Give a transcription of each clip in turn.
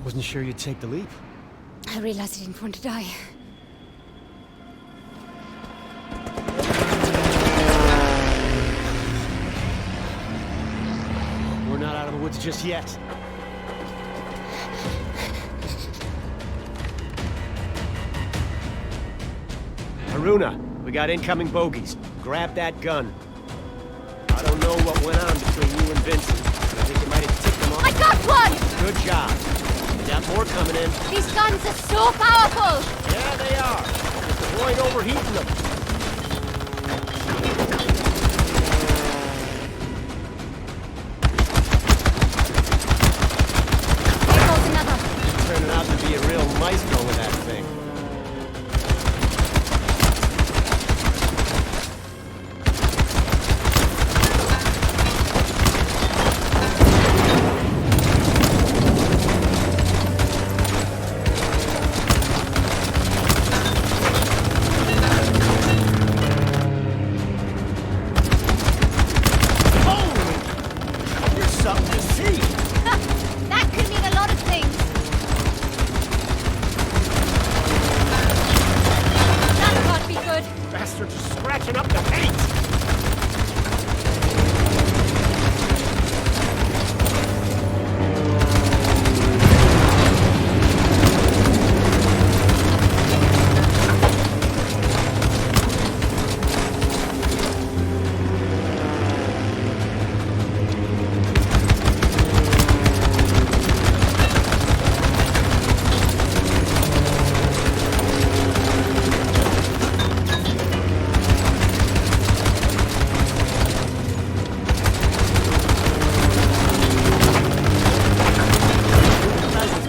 Wasn't sure you'd take the leap. I realized I didn't want to die. We're not out of the woods just yet. Haroona, we got incoming bogeys. Grab that gun. I don't know what went on between you and Vincent, but I think you might have ticked them off. I got one! Good job. We got more coming in. These guns are so powerful! Yeah, they are. Just avoid overheating them. There goes another. Turning out to be a real maestro with that thing. That could mean a lot of things. That can't be good. Bastards are scratching up the paint!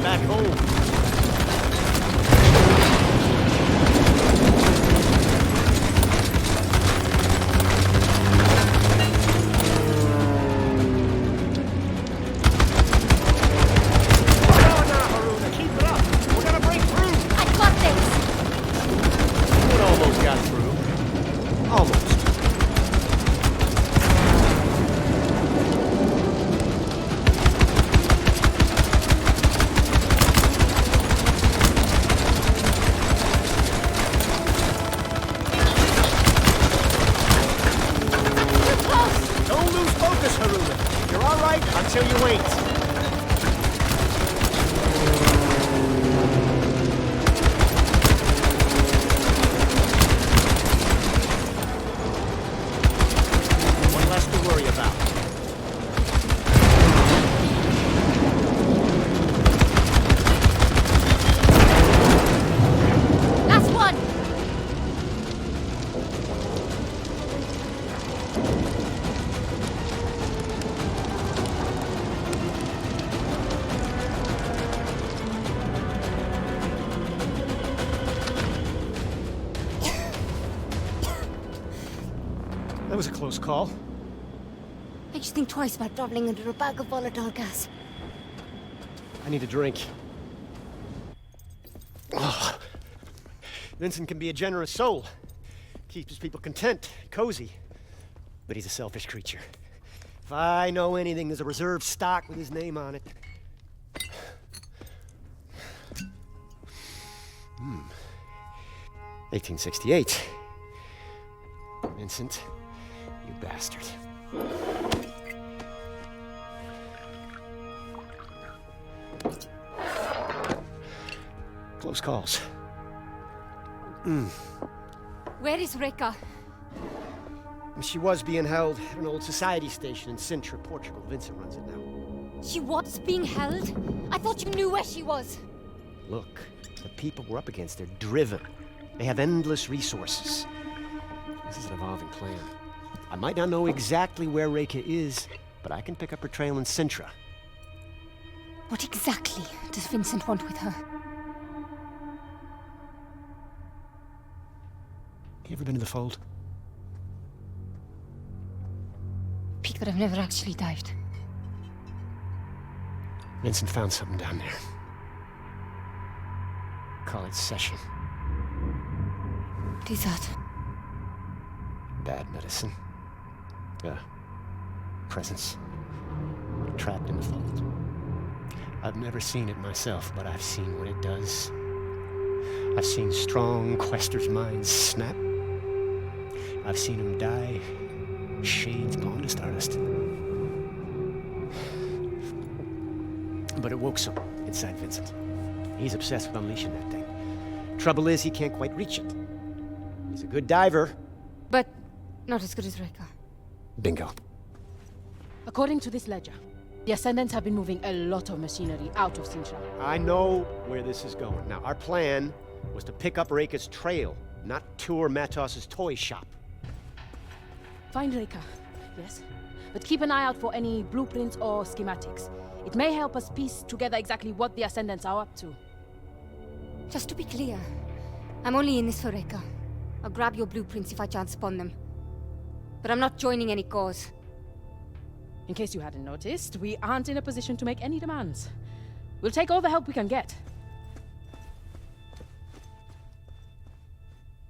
Back home. I got this. It almost got through. Almost. Too close. Don't lose focus, Haroona. You're all right until you ain't. One less to worry about. Last one. That was a close call. I just think twice about traveling under a bag of volatile gas. I need a drink. Oh. Vincent can be a generous soul. Keeps his people content, cozy. But he's a selfish creature. If I know anything, there's a reserve stock with his name on it. 1868. Vincent, you bastard. Close calls. Where is Rika? She was being held at an old society station in Sintra, Portugal. Vincent runs it now. She was being held? I thought you knew where she was. Look, the people we're up against, they're driven. They have endless resources. This is an evolving plan. I might not know exactly where Reika is, but I can pick up her trail in Sintra. What exactly does Vincent want with her? You ever been to the Fold? Peak that I've never actually dived. Vincent found something down there. Call it session. What is that? Bad medicine. Presence. Trapped in the Fold. I've never seen it myself, but I've seen what it does. I've seen strong Questors' minds snap. I've seen them die, shades blown to stardust. But it woke some inside Vincent. He's obsessed with unleashing that thing. Trouble is, he can't quite reach it. He's a good diver. But not as good as Reka. Bingo. According to this ledger, the Ascendants have been moving a lot of machinery out of Sintra. I know where this is going. Now, our plan was to pick up Reka's trail, not tour Matos's toy shop. Find Reka, yes? But keep an eye out for any blueprints or schematics. It may help us piece together exactly what the Ascendants are up to. Just to be clear, I'm only in this for Reka. I'll grab your blueprints if I chance upon them. But I'm not joining any cause. In case you hadn't noticed, we aren't in a position to make any demands. We'll take all the help we can get.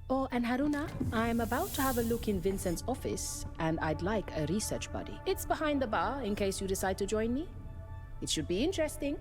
Oh, and Haroona, I'm about to have a look in Vincent's office, and I'd like a research buddy. It's behind the bar, in case you decide to join me. It should be interesting.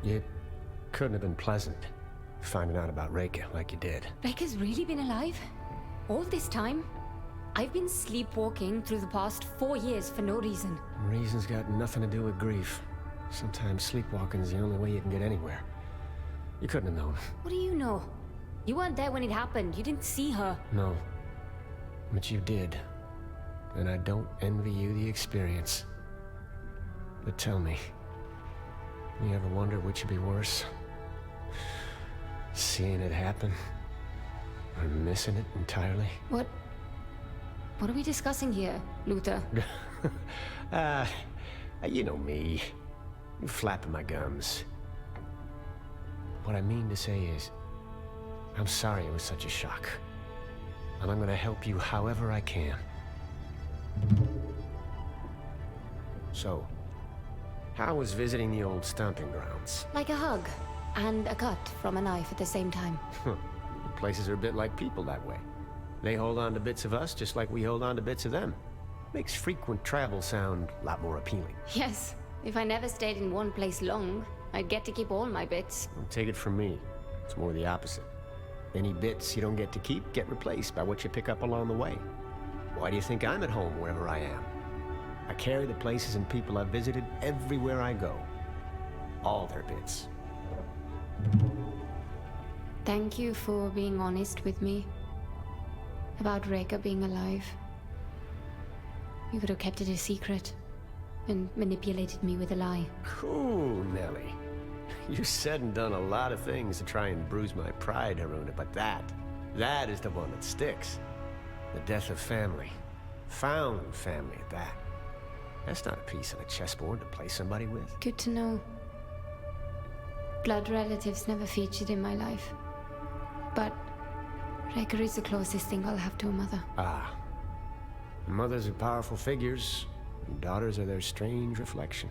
It couldn't have been pleasant, finding out about Reka like you did. Reka's really been alive? All this time? I've been sleepwalking through the past 4 years for no reason. Reason's got nothing to do with grief. Sometimes sleepwalking is the only way you can get anywhere. You couldn't have known. What do you know? You weren't there when it happened. You didn't see her. No. But you did. And I don't envy you the experience. But tell me, you ever wonder which would be worse? Seeing it happen? Or missing it entirely? What are we discussing here, Luther? You know me. Flapping my gums. What I mean to say is, I'm sorry it was such a shock. And I'm gonna help you however I can. So, how was visiting the old stomping grounds? Like a hug and a cut from a knife at the same time. Places are a bit like people that way. They hold on to bits of us just like we hold on to bits of them. Makes frequent travel sound a lot more appealing. Yes, if I never stayed in one place long, I'd get to keep all my bits. Don't take it from me. It's more the opposite. Any bits you don't get to keep get replaced by what you pick up along the way. Why do you think I'm at home wherever I am? I carry the places and people I've visited everywhere I go. All their bits. Thank you for being honest with me about Reka being alive. You could have kept it a secret and manipulated me with a lie. Cool, Nellie. You said and done a lot of things to try and bruise my pride, Haroona, but that is the one that sticks. The death of family. Found family at that. That's not a piece of a chessboard to play somebody with. Good to know. Blood relatives never featured in my life. But Reka is the closest thing I'll have to a mother. Ah. Mothers are powerful figures, and daughters are their strange reflection.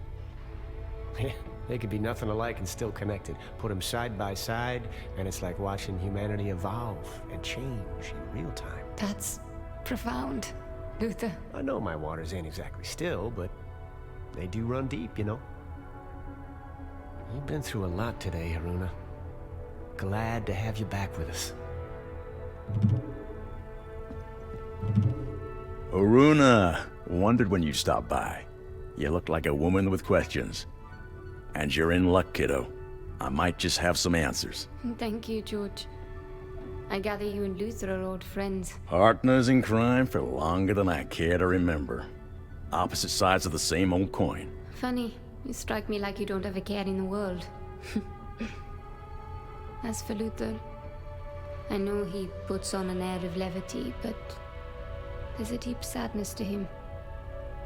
They could be nothing alike and still connected. Put them side by side, and it's like watching humanity evolve and change in real time. That's profound, Luther. I know my waters ain't exactly still, but they do run deep, you know. You've been through a lot today, Haroona. Glad to have you back with us. Haroona, wondered when you stopped by. You look like a woman with questions. And you're in luck, kiddo. I might just have some answers. Thank you, George. I gather you and Luther are old friends. Partners in crime for longer than I care to remember. Opposite sides of the same old coin. Funny, you strike me like you don't have a care in the world. As for Luther, I know he puts on an air of levity, but there's a deep sadness to him,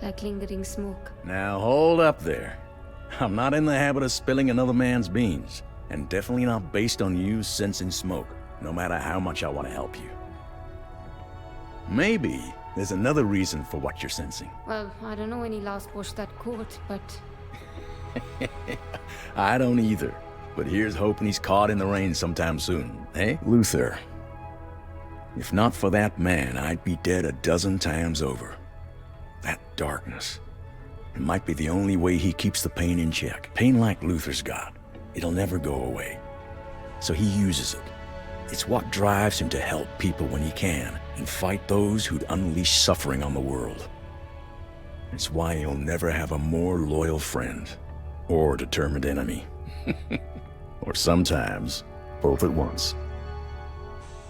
like lingering smoke. Now hold up there. I'm not in the habit of spilling another man's beans, and definitely not based on you sensing smoke, no matter how much I want to help you. Maybe there's another reason for what you're sensing. Well, I don't know when he last washed that coat, but... I don't either, but here's hoping he's caught in the rain sometime soon, eh? Luther, if not for that man, I'd be dead a dozen times over. That darkness. It might be the only way he keeps the pain in check. Pain like Luther's got. It'll never go away. So he uses it. It's what drives him to help people when he can, and fight those who'd unleash suffering on the world. It's why he'll never have a more loyal friend, or determined enemy. Or sometimes, both at once.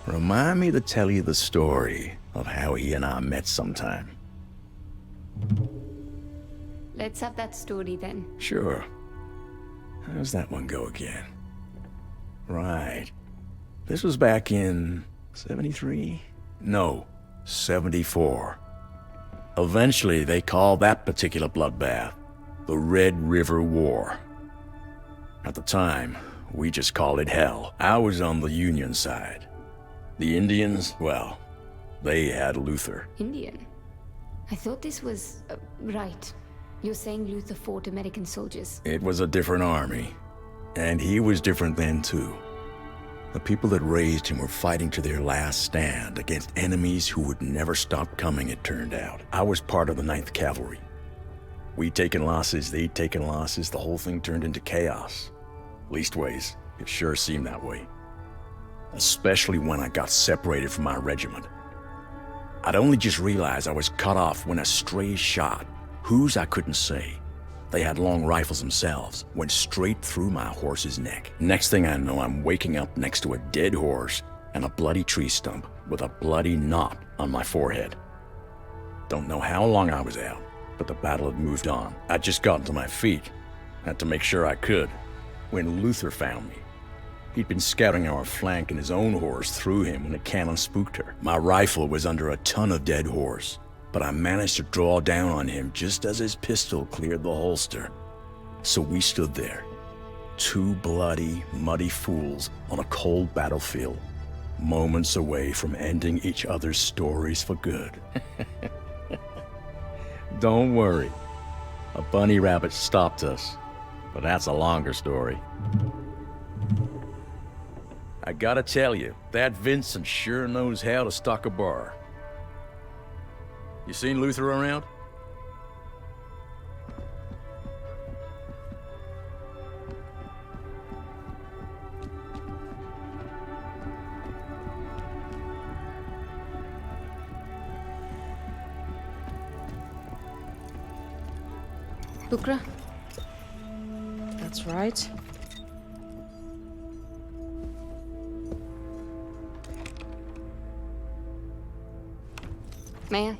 Remind me to tell you the story of how he and I met sometime. Let's have that story then. Sure. How's that one go again? Right. This was back in 73? No, 74. Eventually, they called that particular bloodbath the Red River War. At the time, we just called it hell. I was on the Union side. The Indians, well, they had Luther. Indian? I thought this was... right. You're saying Luther fought American soldiers. It was a different army, and he was different then too. The people that raised him were fighting to their last stand against enemies who would never stop coming, it turned out. I was part of the 9th Cavalry. We'd taken losses, they'd taken losses, the whole thing turned into chaos. Leastways, it sure seemed that way. Especially when I got separated from my regiment. I'd only just realized I was cut off when a stray shot, whose I couldn't say, they had long rifles themselves, went straight through my horse's neck. Next thing I know, I'm waking up next to a dead horse and a bloody tree stump with a bloody knot on my forehead. Don't know how long I was out, but the battle had moved on. I'd just gotten to my feet, had to make sure I could, when Luther found me. He'd been scouting our flank and his own horse threw him when a cannon spooked her. My rifle was under a ton of dead horse, but I managed to draw down on him just as his pistol cleared the holster. So we stood there, two bloody, muddy fools on a cold battlefield, moments away from ending each other's stories for good. Don't worry, a bunny rabbit stopped us, but that's a longer story. I gotta tell you, that Vincent sure knows how to stock a bar. You seen Luther around? Bukra? That's right. May I?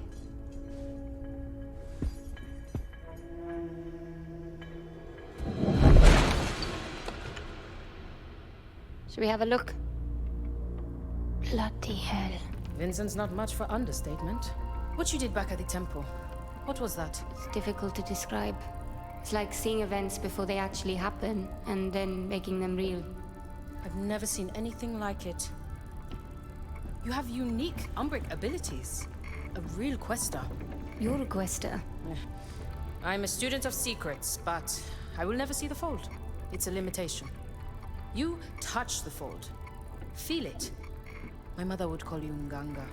Should we have a look? Bloody hell. Vincent's not much for understatement. What you did back at the temple, what was that? It's difficult to describe. It's like seeing events before they actually happen, and then making them real. I've never seen anything like it. You have unique Umbric abilities. A real Queastor. You're a Queastor. I'm a student of secrets, but I will never see the fold. It's a limitation. You touch the fold. Feel it. My mother would call you Nganga.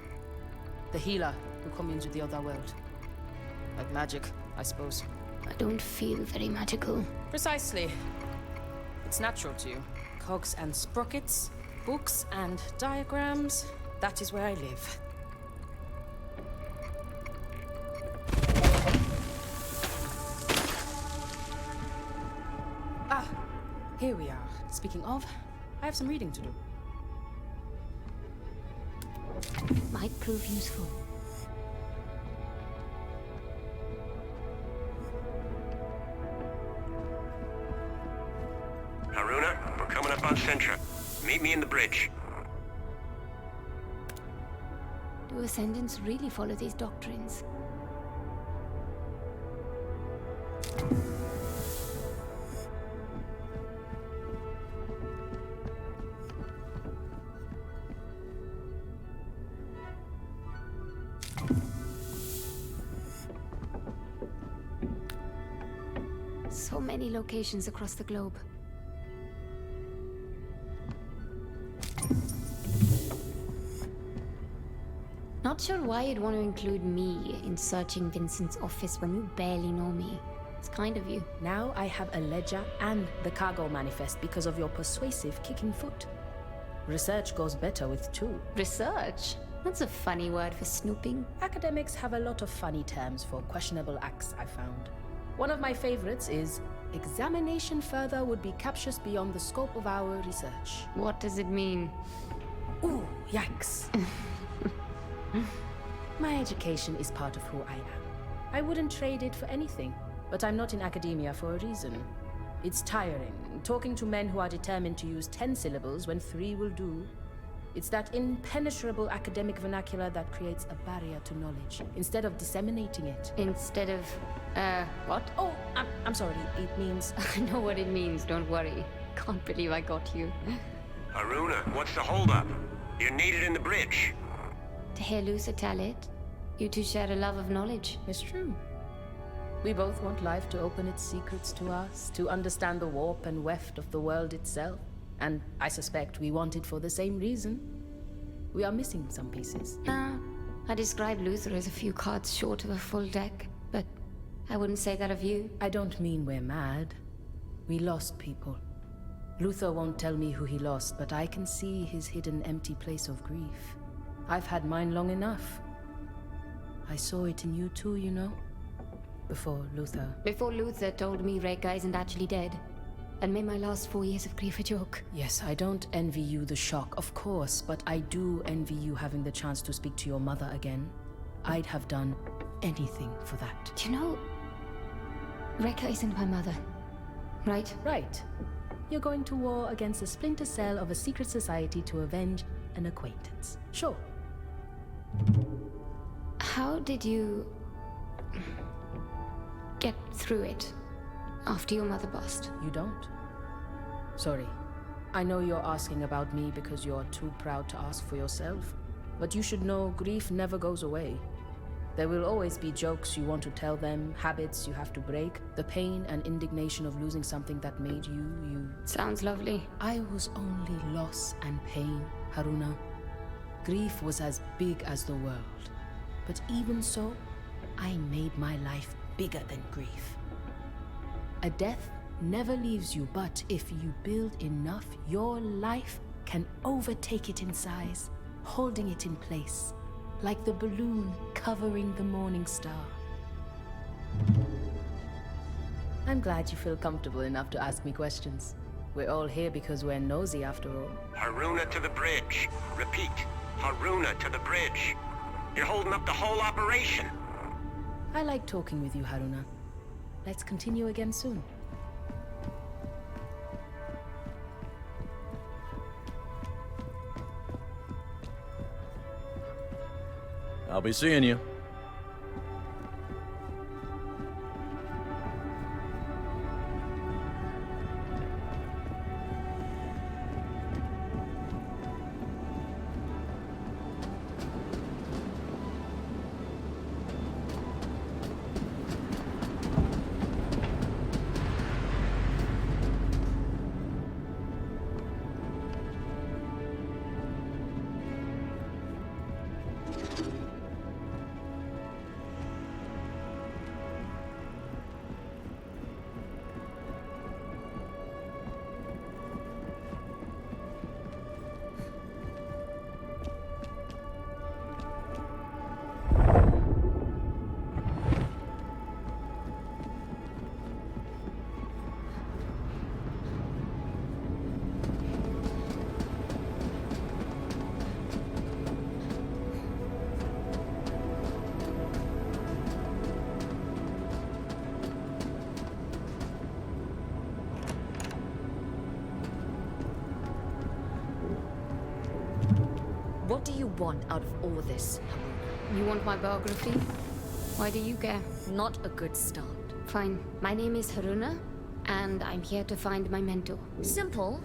The healer who communes with the other world. Like magic, I suppose. I don't feel very magical. Precisely. It's natural to you. Cogs and sprockets, books and diagrams. That is where I live. Ah, here we are. Speaking of, I have some reading to do. Might prove useful. Haroona, we're coming up on Centra. Meet me in the bridge. Do Ascendants really follow these doctrines? So many locations across the globe. Not sure why you'd want to include me in searching Vincent's office when you barely know me. It's kind of you. Now I have a ledger and the cargo manifest because of your persuasive kicking foot. Research goes better with two. Research? That's a funny word for snooping. Academics have a lot of funny terms for questionable acts, I found. One of my favorites is, examination further would be captious beyond the scope of our research. What does it mean? Ooh, yikes. My education is part of who I am. I wouldn't trade it for anything, but I'm not in academia for a reason. It's tiring, talking to men who are determined to use 10 syllables when 3 will do. It's that impenetrable academic vernacular that creates a barrier to knowledge, instead of disseminating it. Instead of, what? Oh, I'm sorry, it means... I know what it means, don't worry. Can't believe I got you. Haroona, what's the holdup? You're needed in the bridge. To hear Luther tell it, you two share a love of knowledge. It's true. We both want life to open its secrets to us, to understand the warp and weft of the world itself. And I suspect we want it for the same reason. We are missing some pieces. I describe Luther as a few cards short of a full deck, but I wouldn't say that of you. I don't mean we're mad. We lost people. Luther won't tell me who he lost, but I can see his hidden empty place of grief. I've had mine long enough. I saw it in you too, you know? Before Luther. Before Luther told me Reka isn't actually dead, and made my last 4 years of grief a joke. Yes, I don't envy you the shock, of course, but I do envy you having the chance to speak to your mother again. I'd have done anything for that. Do you know, Reka isn't my mother, right? Right. You're going to war against a splinter cell of a secret society to avenge an acquaintance. Sure. How did you get through it after your mother passed? You don't? Sorry. I know you're asking about me because you're too proud to ask for yourself. But you should know grief never goes away. There will always be jokes you want to tell them, habits you have to break, the pain and indignation of losing something that made you. Sounds lovely. I was only loss and pain, Haroona. Grief was as big as the world. But even so, I made my life bigger than grief. A death never leaves you, but if you build enough, your life can overtake it in size, holding it in place, like the balloon covering the morning star. I'm glad you feel comfortable enough to ask me questions. We're all here because we're nosy after all. Haroona to the bridge. Repeat, Haroona to the bridge. You're holding up the whole operation. I like talking with you, Haroona. Let's continue again soon. I'll be seeing you. What do you want out of all this? You want my biography? Why do you care? Not a good start. Fine. My name is Haroona, and I'm here to find my mentor. Simple,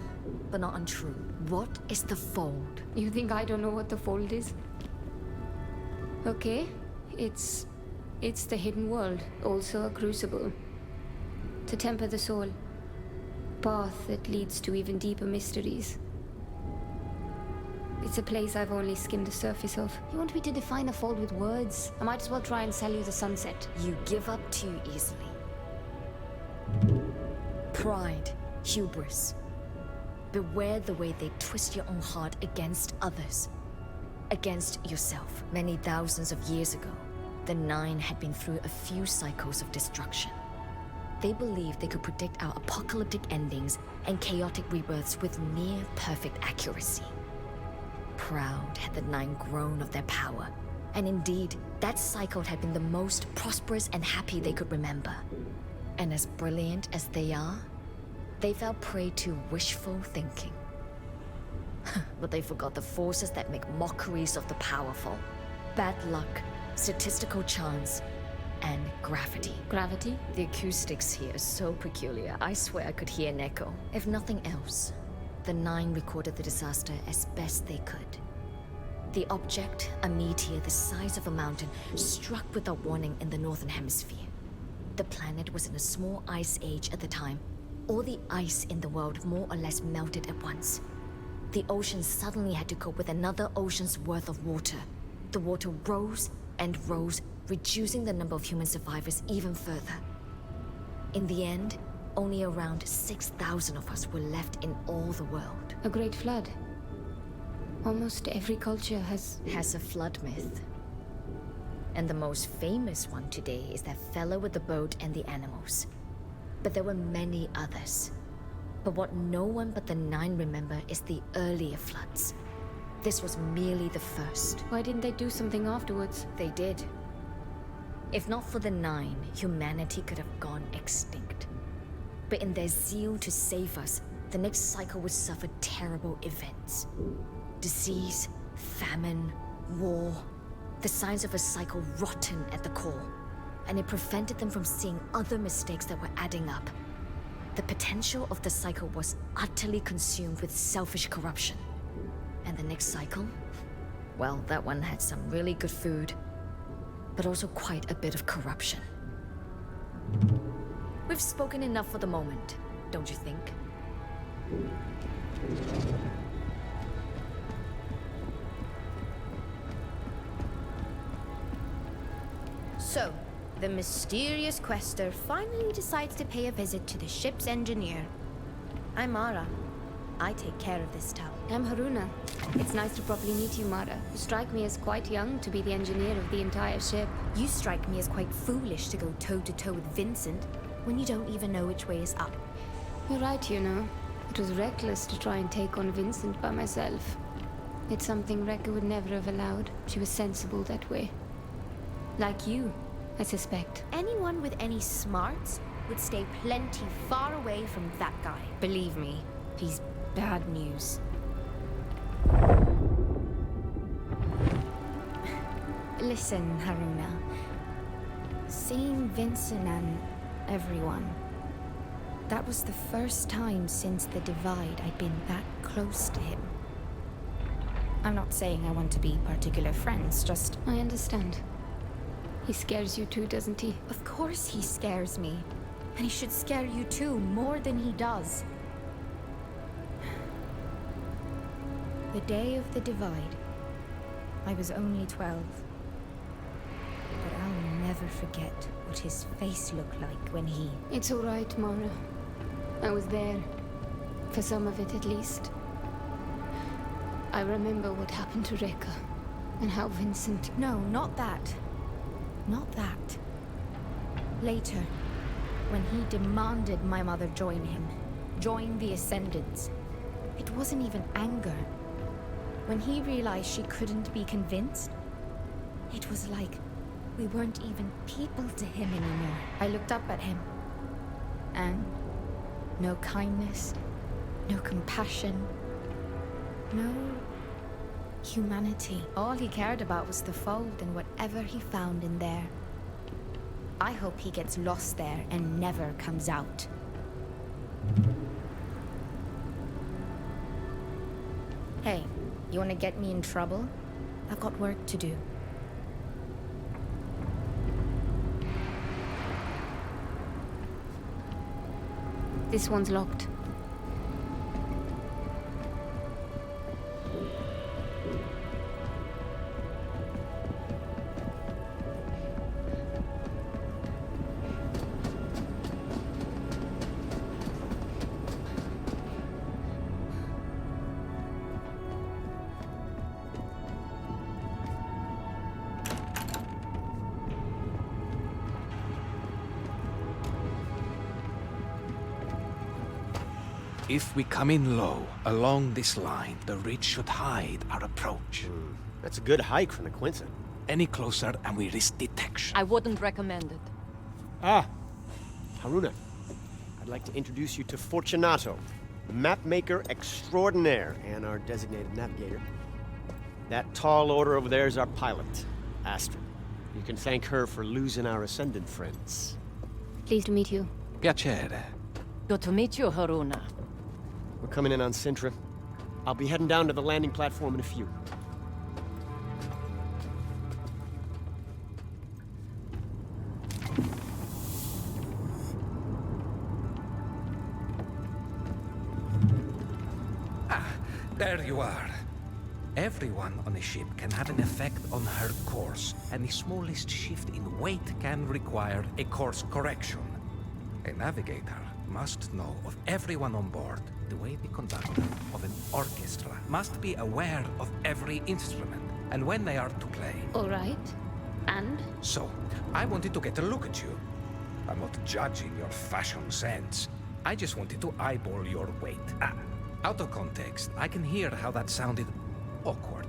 but not untrue. What is the Fold? You think I don't know what the Fold is? Okay, it's the hidden world, also a crucible. To temper the soul. Path that leads to even deeper mysteries. It's a place I've only skimmed the surface of. You want me to define a Fold with words? I might as well try and sell you the sunset. You give up too easily. Pride, hubris. Beware the way they twist your own heart against others. Against yourself. Many thousands of years ago, the Nine had been through a few cycles of destruction. They believed they could predict our apocalyptic endings and chaotic rebirths with near-perfect accuracy. Proud had the Nine grown of their power, and indeed, that cycle had been the most prosperous and happy they could remember. And as brilliant as they are, they fell prey to wishful thinking. But they forgot the forces that make mockeries of the powerful. Bad luck, statistical chance, and gravity. Gravity? The acoustics here are so peculiar, I swear I could hear an echo. If nothing else, the Nine recorded the disaster as best they could. The object, a meteor the size of a mountain, struck without warning in the northern hemisphere. The planet was in a small ice age at the time. All the ice in the world more or less melted at once. The ocean suddenly had to cope with another ocean's worth of water. The water rose and rose, reducing the number of human survivors even further. In the end, only around 6,000 of us were left in all the world. A great flood. Almost every culture has a flood myth. And the most famous one today is that fellow with the boat and the animals. But there were many others. But what no one but the Nine remember is the earlier floods. This was merely the first. Why didn't they do something afterwards? They did. If not for the Nine, humanity could have gone extinct. But in their zeal to save us, the next cycle would suffer terrible events. Disease, famine, war. The signs of a cycle rotten at the core. And it prevented them from seeing other mistakes that were adding up. The potential of the cycle was utterly consumed with selfish corruption. And the next cycle? Well, that one had some really good food. but also quite a bit of corruption. We've spoken enough for the moment, don't you think? So, the mysterious Queastor finally decides to pay a visit to the ship's engineer. I'm Mara. I take care of this town. I'm Haroona. It's nice to properly meet you, Mara. You strike me as quite young to be the engineer of the entire ship. You strike me as quite foolish to go toe-to-toe with Vincent when you don't even know which way is up. You're right, you know. It was reckless to try and take on Vincent by myself. It's something Rekka would never have allowed. She was sensible that way. Like you, I suspect. Anyone with any smarts would stay plenty far away from that guy. Believe me, he's bad news. Listen, Haroona. Seeing Vincent and everyone, that was the first time since the Divide I'd been that close to him. I'm not saying I want to be particular friends, just... I understand. He scares you too, doesn't he? Of course he scares me. And he should scare you too, more than he does. The day of the Divide, I was only 12. But I'll never forget what his face looked like when he... It's all right, Mara. I was there. For some of it, at least. I remember what happened to Rekka. And how Vincent... No, not that. Not that. Later, when he demanded my mother join him, join the Ascendants, it wasn't even anger. When he realized she couldn't be convinced, it was like we weren't even people to him anymore. I looked up at him, and no kindness, no compassion, no humanity. All he cared about was the fold and whatever he found in there. I hope he gets lost there and never comes out. Hey, you wanna get me in trouble? I've got work to do. This one's locked. If we come in low, along this line, the ridge should hide our approach. That's a good hike from the Quincy. Any closer and we risk detection. I wouldn't recommend it. Ah, Haroona. I'd like to introduce you to Fortunato, the mapmaker extraordinaire and our designated navigator. That tall order over there is our pilot, Astrid. You can thank her for losing our Ascendant friends. Pleased to meet you. Piacere. Good to meet you, Haroona. We're coming in on Sintra. I'll be heading down to the landing platform in a few. There you are. Everyone on a ship can have an effect on her course, and the smallest shift in weight can require a course correction. A navigator must know of everyone on board, the way the conductor of an orchestra must be aware of every instrument, and when they are to play. All right. And? So, I wanted to get a look at you. I'm not judging your fashion sense. I just wanted to eyeball your weight. Out of context, I can hear how that sounded awkward.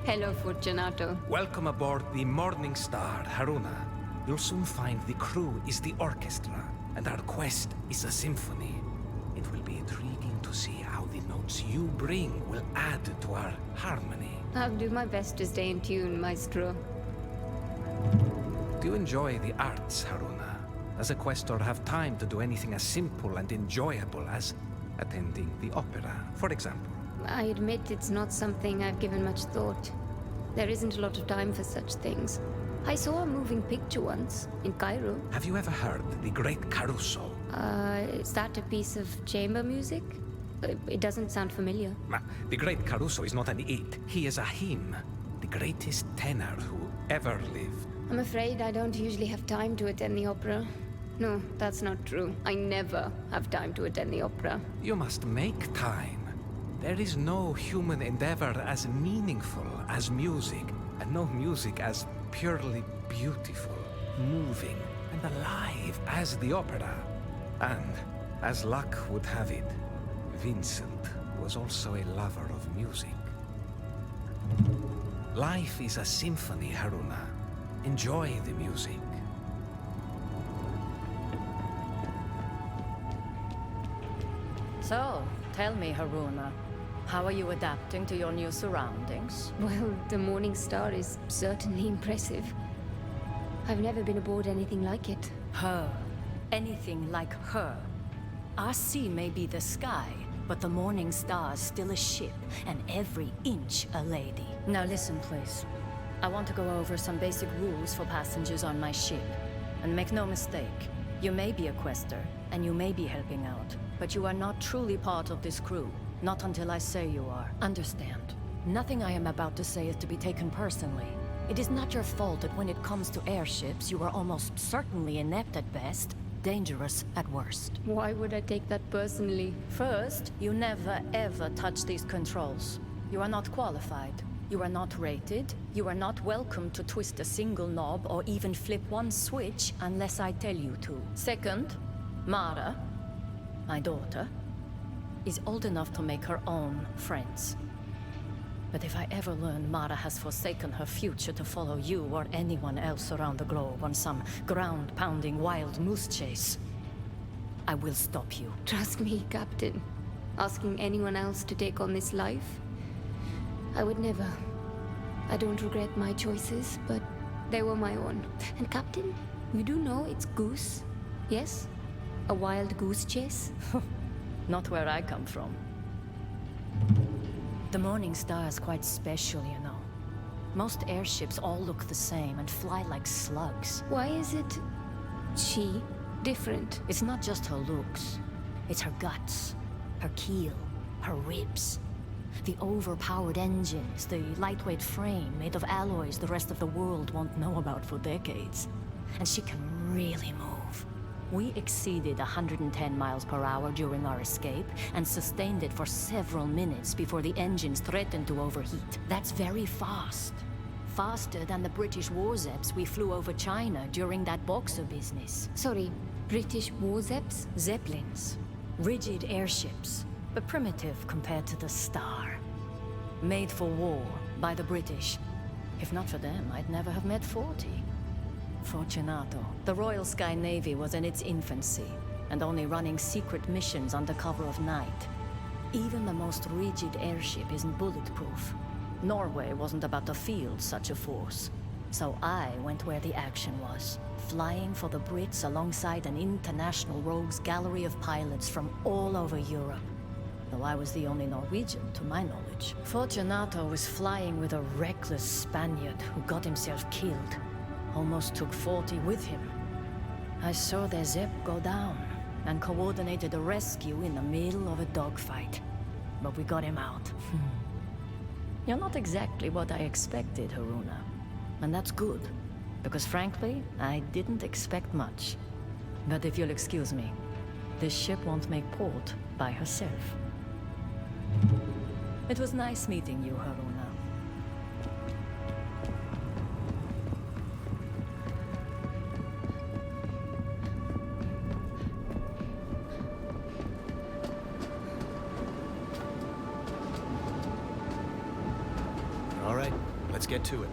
Hello, Fortunato. Welcome aboard the Morning Star, Haroona. You'll soon find the crew is the orchestra, and our quest is a symphony. It will be intriguing to see how the notes you bring will add to our harmony. I'll do my best to stay in tune, Maestro. Do you enjoy the arts, Haroona? Does a Queastor have time to do anything as simple and enjoyable as attending the opera, for example? I admit it's not something I've given much thought. There isn't a lot of time for such things. I saw a moving picture once, in Cairo. Have you ever heard the Great Caruso? Is that a piece of chamber music? It doesn't sound familiar. The Great Caruso is not an it. He is a him. The greatest tenor who ever lived. I'm afraid I don't usually have time to attend the opera. No, that's not true. I never have time to attend the opera. You must make time. There is no human endeavor as meaningful as music, and no music as purely beautiful, moving, and alive as the opera. And, as luck would have it, Vincent was also a lover of music. Life is a symphony, Haroona. Enjoy the music. So, tell me, Haroona, how are you adapting to your new surroundings? Well, the Morning Star is certainly impressive. I've never been aboard anything like it. Her. Anything like her. Our sea may be the sky, but the Morning Star's still a ship, and every inch a lady. Now listen, please. I want to go over some basic rules for passengers on my ship. And make no mistake, you may be a Queastor, and you may be helping out, but you are not truly part of this crew. Not until I say you are. Understand. Nothing I am about to say is to be taken personally. It is not your fault that when it comes to airships, you are almost certainly inept at best, dangerous at worst. Why would I take that personally? First, you never ever touch these controls. You are not qualified. You are not rated. You are not welcome to twist a single knob or even flip one switch unless I tell you to. Second, Mara, my daughter, is old enough to make her own friends. But if I ever learn Mara has forsaken her future to follow you or anyone else around the globe on some ground-pounding wild moose chase, I will stop you. Trust me, Captain. Asking anyone else to take on this life? I would never. I don't regret my choices, but they were my own. And Captain, you do know it's goose, yes? A wild goose chase? Not where I come from. The Morning Star is quite special, you know. Most airships all look the same and fly like slugs. Why is it she different? It's not just her looks. It's her guts, her keel, her ribs. The overpowered engines, the lightweight frame made of alloys the rest of the world won't know about for decades. And she can really move. We exceeded 110 miles per hour during our escape and sustained it for several minutes before the engines threatened to overheat. That's very fast. Faster than the British Warzeps we flew over China during that Boxer business. Sorry, British Warzeps? Zeppelins. Rigid airships, but primitive compared to the Star. Made for war by the British. If not for them, I'd never have met 40. Fortunato. The Royal Sky Navy was in its infancy, and only running secret missions under cover of night. Even the most rigid airship isn't bulletproof. Norway wasn't about to field such a force. So I went where the action was, flying for the Brits alongside an international rogues gallery of pilots from all over Europe. Though I was the only Norwegian, to my knowledge. Fortunato was flying with a reckless Spaniard who got himself killed. Almost took 40 with him. I saw their Zepp go down, and coordinated a rescue in the middle of a dogfight. But we got him out. You're not exactly what I expected, Haroona. And that's good, because frankly, I didn't expect much. But if you'll excuse me, this ship won't make port by herself. It was nice meeting you, Haroona. All right, let's get to it.